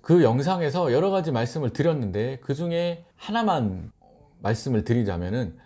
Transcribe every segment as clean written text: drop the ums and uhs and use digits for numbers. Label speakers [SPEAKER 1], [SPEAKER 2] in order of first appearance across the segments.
[SPEAKER 1] 그 영상에서 여러 가지 말씀을 드렸는데 그 중에 하나만 말씀을 드리자면은,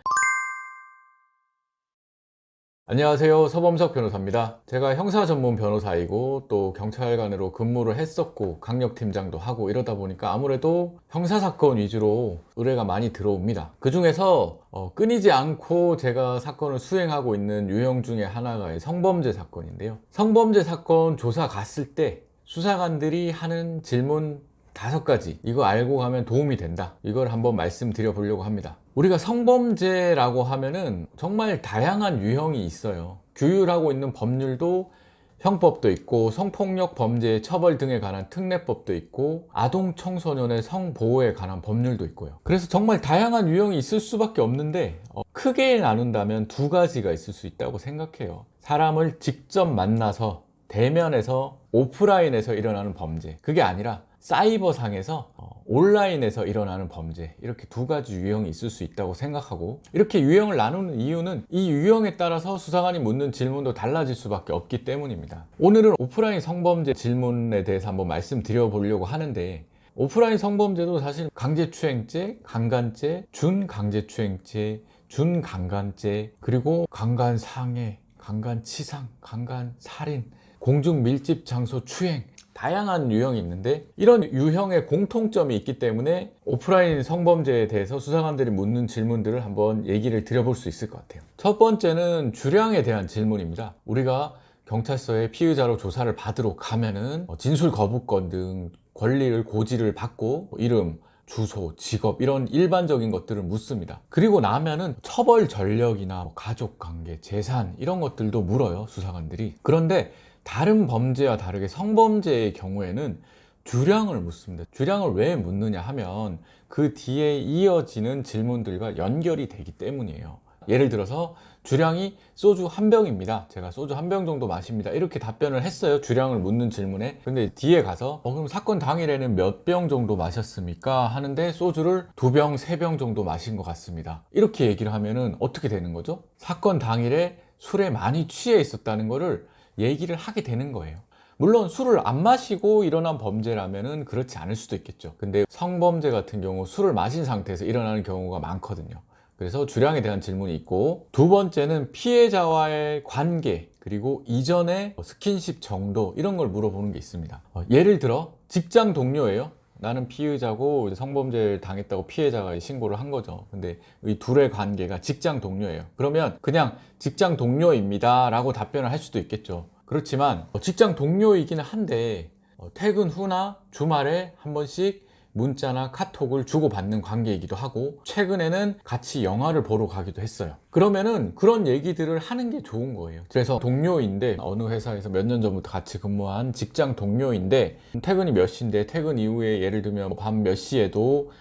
[SPEAKER 1] 안녕하세요, 서범석 변호사입니다. 제가 형사 전문 변호사이고 또 경찰관으로 근무를 했었고 강력팀장도 하고 이러다 보니까 아무래도 형사사건 위주로 의뢰가 많이 들어옵니다. 그 중에서 끊이지 않고 제가 사건을 수행하고 있는 유형 중에 하나가 성범죄 사건인데요. 성범죄 사건 조사 갔을 때 수사관들이 하는 질문 5가지, 이거 알고 가면 도움이 된다, 이걸 한번 말씀드려 보려고 합니다. 우리가 성범죄라고 하면은 정말 다양한 유형이 있어요. 규율하고 있는 법률도 형법도 있고, 성폭력 범죄 처벌 등에 관한 특례법도 있고, 아동 청소년의 성보호에 관한 법률도 있고요. 그래서 정말 다양한 유형이 있을 수밖에 없는데 크게 나눈다면 2가지가 있을 수 있다고 생각해요. 사람을 직접 만나서 대면에서 오프라인에서 일어나는 범죄, 그게 아니라 사이버상에서 온라인에서 일어나는 범죄, 이렇게 2가지 유형이 있을 수 있다고 생각하고, 이렇게 유형을 나누는 이유는 이 유형에 따라서 수사관이 묻는 질문도 달라질 수밖에 없기 때문입니다. 오늘은 오프라인 성범죄 질문에 대해서 한번 말씀드려 보려고 하는데, 오프라인 성범죄도 사실 강제추행죄, 강간죄, 준강제추행죄, 준강간죄, 그리고 강간상해, 강간치상, 강간살인, 공중밀집장소 추행, 다양한 유형이 있는데, 이런 유형의 공통점이 있기 때문에 오프라인 성범죄에 대해서 수사관들이 묻는 질문들을 한번 얘기를 드려볼 수 있을 것 같아요. 첫 번째는 주량에 대한 질문입니다. 우리가 경찰서에 피의자로 조사를 받으러 가면은 진술 거부권 등 권리를 고지를 받고 이름, 주소, 직업, 이런 일반적인 것들을 묻습니다. 그리고 나면은 처벌 전력이나 가족관계, 재산, 이런 것들도 물어요, 수사관들이. 그런데 다른 범죄와 다르게 성범죄의 경우에는 주량을 묻습니다. 주량을 왜 묻느냐 하면 그 뒤에 이어지는 질문들과 연결이 되기 때문이에요. 예를 들어서 주량이 소주 1병입니다. 제가 소주 1병 정도 마십니다, 이렇게 답변을 했어요, 주량을 묻는 질문에. 근데 뒤에 가서 그럼 사건 당일에는 몇 병 정도 마셨습니까? 하는데 소주를 2병, 3병 정도 마신 것 같습니다, 이렇게 얘기를 하면은 어떻게 되는 거죠? 사건 당일에 술에 많이 취해 있었다는 거를 얘기를 하게 되는 거예요. 물론 술을 안 마시고 일어난 범죄라면은 그렇지 않을 수도 있겠죠. 근데 성범죄 같은 경우 술을 마신 상태에서 일어나는 경우가 많거든요. 그래서 주량에 대한 질문이 있고, 2번째는 피해자와의 관계, 그리고 이전의 스킨십 정도, 이런 걸 물어보는 게 있습니다. 예를 들어 직장 동료예요. 나는 피의자고 성범죄를 당했다고 피해자가 신고를 한 거죠. 근데 이 둘의 관계가 직장 동료예요. 그러면 그냥 직장 동료입니다 라고 답변을 할 수도 있겠죠. 그렇지만 직장 동료이기는 한데 퇴근 후나 주말에 한 번씩 문자나 카톡을 주고받는 관계이기도 하고, 최근에는 같이 영화를 보러 가기도 했어요. 그러면은 그런 얘기들을 하는 게 좋은 거예요. 그래서 동료인데, 어느 회사에서 몇 년 전부터 같이 근무한 직장 동료인데 퇴근이 몇 시인데, 퇴근 이후에 예를 들면 밤 몇 시에도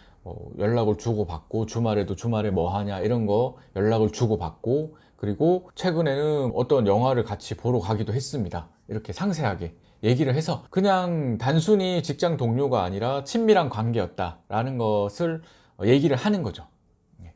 [SPEAKER 1] 연락을 주고받고, 주말에도 주말에 뭐 하냐 이런 거 연락을 주고받고, 그리고 최근에는 어떤 영화를 같이 보러 가기도 했습니다, 이렇게 상세하게 얘기를 해서 그냥 단순히 직장 동료가 아니라 친밀한 관계였다라는 것을 얘기를 하는 거죠.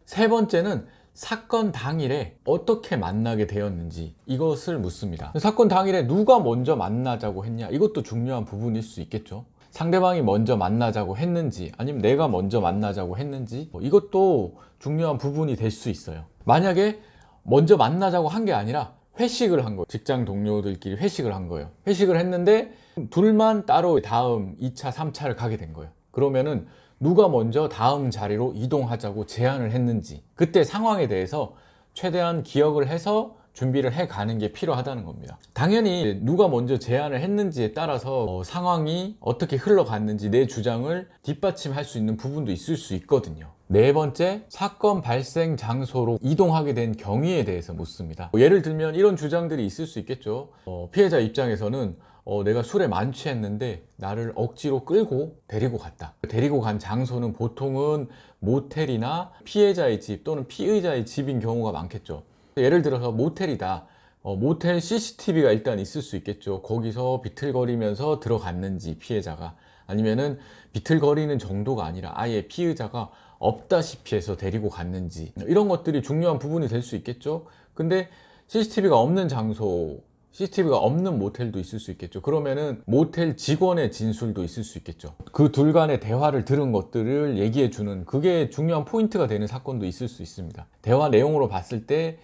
[SPEAKER 1] 3번째는 사건 당일에 어떻게 만나게 되었는지, 이것을 묻습니다. 사건 당일에 누가 먼저 만나자고 했냐, 이것도 중요한 부분일 수 있겠죠. 상대방이 먼저 만나자고 했는지 아니면 내가 먼저 만나자고 했는지, 이것도 중요한 부분이 될 수 있어요. 만약에 먼저 만나자고 한 게 아니라 회식을 한 거예요. 직장 동료들끼리 회식을 한 거예요. 회식을 했는데 둘만 따로 다음 2차, 3차를 가게 된 거예요. 그러면은 누가 먼저 다음 자리로 이동하자고 제안을 했는지, 그때 상황에 대해서 최대한 기억을 해서 준비를 해 가는 게 필요하다는 겁니다. 당연히 누가 먼저 제안을 했는지에 따라서 상황이 어떻게 흘러갔는지 내 주장을 뒷받침할 수 있는 부분도 있을 수 있거든요. 4번째, 사건 발생 장소로 이동하게 된 경위에 대해서 묻습니다. 예를 들면 이런 주장들이 있을 수 있겠죠. 피해자 입장에서는 내가 술에 만취했는데 나를 억지로 끌고 데리고 갔다. 데리고 간 장소는 보통은 모텔이나 피해자의 집 또는 피의자의 집인 경우가 많겠죠. 예를 들어서 모텔이다. 모텔 CCTV가 일단 있을 수 있겠죠. 거기서 비틀거리면서 들어갔는지 피해자가, 아니면은 비틀거리는 정도가 아니라 아예 피의자가 없다시피 해서 데리고 갔는지, 이런 것들이 중요한 부분이 될 수 있겠죠. 근데 CCTV가 없는 장소, CCTV가 없는 모텔도 있을 수 있겠죠. 그러면은 모텔 직원의 진술도 있을 수 있겠죠. 그 둘 간의 대화를 들은 것들을 얘기해 주는, 그게 중요한 포인트가 되는 사건도 있을 수 있습니다. 대화 내용으로 봤을 때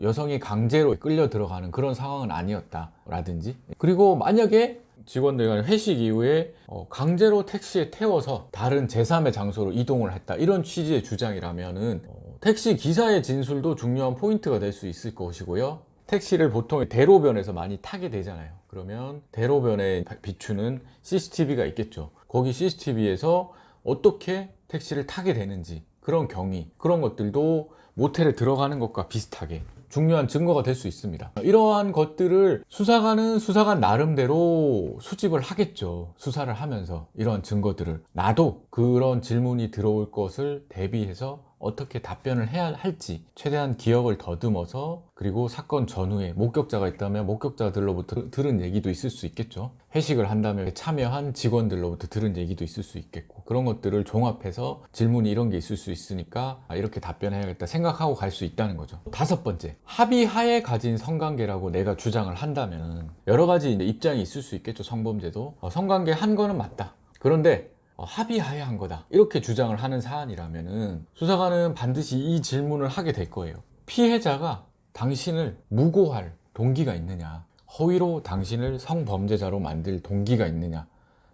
[SPEAKER 1] 여성이 강제로 끌려 들어가는 그런 상황은 아니었다 라든지, 그리고 만약에 직원들 간의 회식 이후에 강제로 택시에 태워서 다른 제3의 장소로 이동을 했다, 이런 취지의 주장이라면은 택시 기사의 진술도 중요한 포인트가 될 수 있을 것이고요. 택시를 보통 대로변에서 많이 타게 되잖아요. 그러면 대로변에 비추는 CCTV가 있겠죠. 거기 CCTV에서 어떻게 택시를 타게 되는지, 그런 경위, 그런 것들도 모텔에 들어가는 것과 비슷하게 중요한 증거가 될 수 있습니다. 이러한 것들을 수사관은 수사관 나름대로 수집을 하겠죠. 수사를 하면서 이러한 증거들을, 나도 그런 질문이 들어올 것을 대비해서 어떻게 답변을 해야 할지 최대한 기억을 더듬어서, 그리고 사건 전후에 목격자가 있다면 목격자들로부터 들은 얘기도 있을 수 있겠죠. 회식을 한다면 참여한 직원들로부터 들은 얘기도 있을 수 있겠고, 그런 것들을 종합해서 질문이 이런 게 있을 수 있으니까 이렇게 답변해야겠다 생각하고 갈 수 있다는 거죠. 다섯 번째, 합의하에 가진 성관계라고 내가 주장을 한다면 여러 가지 입장이 있을 수 있겠죠. 성범죄도 성관계 한 거는 맞다, 그런데 합의하에 한 거다, 이렇게 주장을 하는 사안이라면은 수사관은 반드시 이 질문을 하게 될 거예요. 피해자가 당신을 무고할 동기가 있느냐, 허위로 당신을 성범죄자로 만들 동기가 있느냐,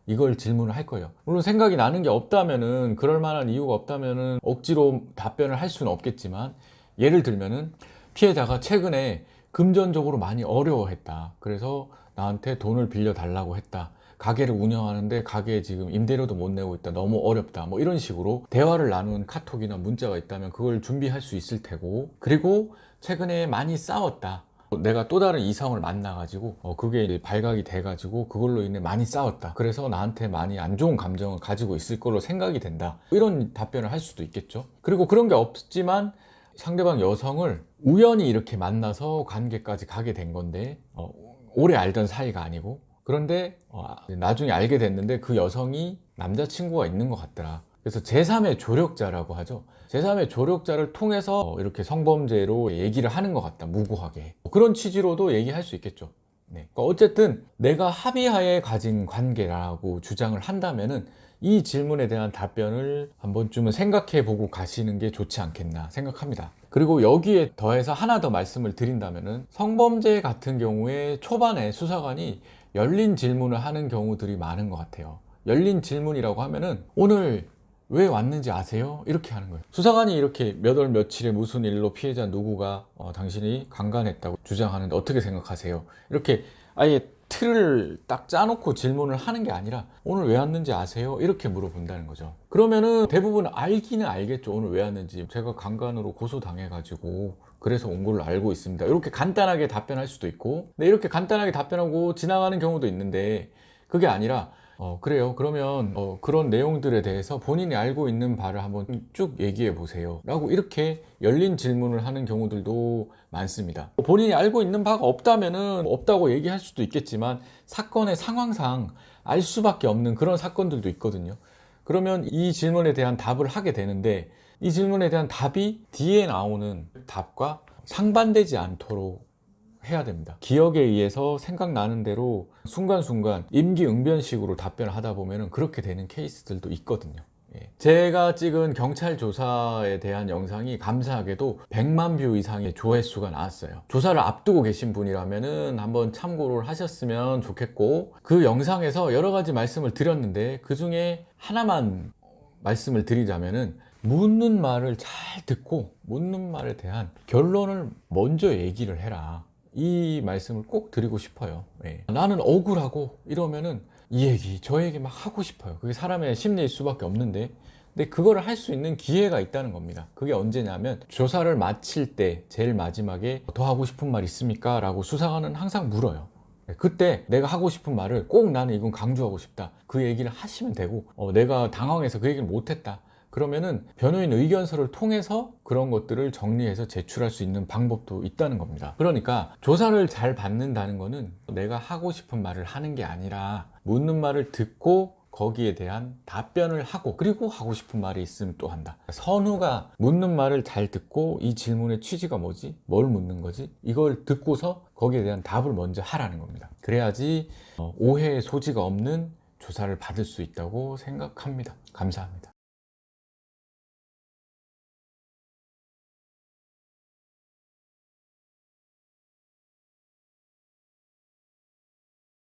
[SPEAKER 1] 이걸 질문을 할 거예요. 물론 생각이 나는 게 없다면은, 그럴 만한 이유가 없다면은 억지로 답변을 할 수는 없겠지만, 예를 들면은 피해자가 최근에 금전적으로 많이 어려워했다, 그래서 나한테 돈을 빌려 달라고 했다, 가게를 운영하는데 가게에 지금 임대료도 못 내고 있다, 너무 어렵다, 뭐 이런 식으로 대화를 나눈 카톡이나 문자가 있다면 그걸 준비할 수 있을 테고, 그리고 최근에 많이 싸웠다, 내가 또 다른 이성을 만나가지고 그게 이제 발각이 돼가지고 그걸로 인해 많이 싸웠다, 그래서 나한테 많이 안 좋은 감정을 가지고 있을 걸로 생각이 된다, 이런 답변을 할 수도 있겠죠. 그리고 그런 게 없지만 상대방 여성을 우연히 이렇게 만나서 관계까지 가게 된 건데 오래 알던 사이가 아니고, 그런데 나중에 알게 됐는데 그 여성이 남자친구가 있는 것 같더라, 그래서 제3의 조력자라고 하죠. 제3의 조력자를 통해서 이렇게 성범죄로 얘기를 하는 것 같다, 무고하게, 그런 취지로도 얘기할 수 있겠죠. 네. 그러니까 어쨌든 내가 합의하에 가진 관계라고 주장을 한다면은 이 질문에 대한 답변을 한 번쯤은 생각해 보고 가시는 게 좋지 않겠나 생각합니다. 그리고 여기에 더해서 하나 더 말씀을 드린다면은, 성범죄 같은 경우에 초반에 수사관이 열린 질문을 하는 경우들이 많은 것 같아요. 열린 질문이라고 하면은 오늘 왜 왔는지 아세요? 이렇게 하는 거예요. 수사관이 이렇게 몇 월 며칠에 무슨 일로 피해자 누구가 당신이 강간했다고 주장하는데 어떻게 생각하세요? 이렇게 아예 틀을 딱 짜놓고 질문을 하는 게 아니라 오늘 왜 왔는지 아세요? 이렇게 물어본다는 거죠. 그러면은 대부분 알기는 알겠죠. 오늘 왜 왔는지, 제가 강간으로 고소당해가지고 그래서 온 걸로 알고 있습니다, 이렇게 간단하게 답변할 수도 있고, 근데 이렇게 간단하게 답변하고 지나가는 경우도 있는데, 그게 아니라 그래요, 그러면 그런 내용들에 대해서 본인이 알고 있는 바를 한번 쭉 얘기해 보세요 라고 이렇게 열린 질문을 하는 경우들도 많습니다. 본인이 알고 있는 바가 없다면은 없다고 얘기할 수도 있겠지만, 사건의 상황상 알 수밖에 없는 그런 사건들도 있거든요. 그러면 이 질문에 대한 답을 하게 되는데, 이 질문에 대한 답이 뒤에 나오는 답과 상반되지 않도록 해야 됩니다. 기억에 의해서 생각나는 대로 순간순간 임기응변식으로 답변을 하다 보면 그렇게 되는 케이스들도 있거든요. 제가 찍은 경찰 조사에 대한 영상이 감사하게도 100만 뷰 이상의 조회수가 나왔어요. 조사를 앞두고 계신 분이라면 한번 참고를 하셨으면 좋겠고, 그 영상에서 여러 가지 말씀을 드렸는데 그 중에 하나만 말씀을 드리자면은, 묻는 말을 잘 듣고 묻는 말에 대한 결론을 먼저 얘기를 해라, 이 말씀을 꼭 드리고 싶어요. 나는 억울하고 이러면은 이 얘기 저 얘기 막 하고 싶어요. 그게 사람의 심리일 수밖에 없는데, 근데 그거를 할 수 있는 기회가 있다는 겁니다. 그게 언제냐면 조사를 마칠 때 제일 마지막에 더 하고 싶은 말 있습니까? 라고 수사관은 항상 물어요. 그때 내가 하고 싶은 말을 꼭 나는 이건 강조하고 싶다, 그 얘기를 하시면 되고, 내가 당황해서 그 얘기를 못했다, 그러면은 변호인 의견서를 통해서 그런 것들을 정리해서 제출할 수 있는 방법도 있다는 겁니다. 그러니까 조사를 잘 받는다는 거는 내가 하고 싶은 말을 하는 게 아니라 묻는 말을 듣고 거기에 대한 답변을 하고, 그리고 하고 싶은 말이 있으면 또 한다. 선우가 묻는 말을 잘 듣고 이 질문의 취지가 뭐지? 뭘 묻는 거지? 이걸 듣고서 거기에 대한 답을 먼저 하라는 겁니다. 그래야지 오해의 소지가 없는 조사를 받을 수 있다고 생각합니다. 감사합니다.